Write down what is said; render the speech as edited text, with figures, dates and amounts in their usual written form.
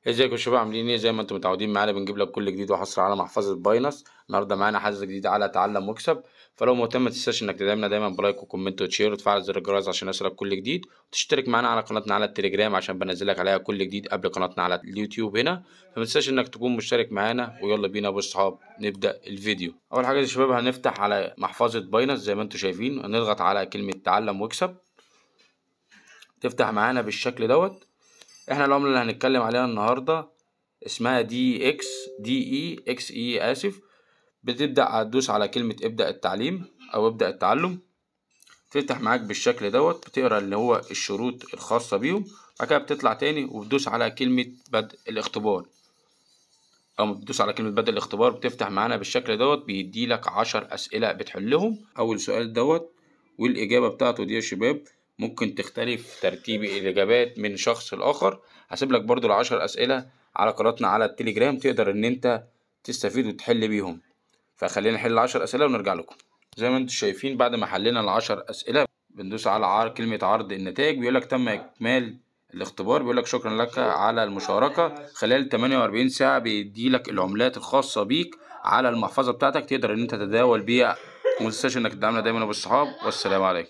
ازيكم يا شباب، عاملين ايه؟ زي ما انتم متعودين معانا بنجيب لك كل جديد وحصر على محفظه باينانس. النهارده معانا حاجه جديده على تعلم واكسب. فلو مهتم ما تنساش انك تدعمنا دايما بلايك وكومنت وتشير وتفعل زر الجرس عشان يوصلك كل جديد، وتشترك معانا على قناتنا على التليجرام عشان بنزل لك عليها كل جديد قبل قناتنا على اليوتيوب هنا. فما تنساش انك تكون مشترك معانا، ويلا بينا يا ابو الصحاب نبدا الفيديو. اول حاجه يا شباب هنفتح على محفظه باينانس زي ما انتم شايفين، هنضغط على كلمه تعلم واكسب تفتح معانا بالشكل دوت. احنا العمله اللي هنتكلم عليها النهارده اسمها DXDE آسف. بتبدأ تدوس على كلمة ابدأ التعليم أو ابدأ التعلم، تفتح معاك بالشكل دوت. بتقرا اللي هو الشروط الخاصة بيهم، بعد كده بتطلع تاني وبتدوس على كلمة بدء الاختبار، أو بتدوس على كلمة بدء الاختبار بتفتح معانا بالشكل دوت. بيديلك 10 أسئلة بتحلهم. أول سؤال دوت والإجابة بتاعته دي يا شباب ممكن تختلف ترتيب الإجابات من شخص لآخر. هسيب لك برضو العشر أسئلة على قناتنا على التليجرام، تقدر إن أنت تستفيد وتحل بيهم. فخلينا نحل العشر أسئلة ونرجع لكم. زي ما انتم شايفين بعد ما حلينا العشر أسئلة بندوس على كلمة عرض النتائج. بيقولك تم إكمال الاختبار. بيقولك شكرا لك على المشاركة، خلال 48 ساعة بيديلك العملات الخاصة بيك على المحفظة بتاعتك، تقدر إن أنت تتداول بيها. ومتنساش إنك تدعمنا دايما بالصحاب، والسلام عليكم.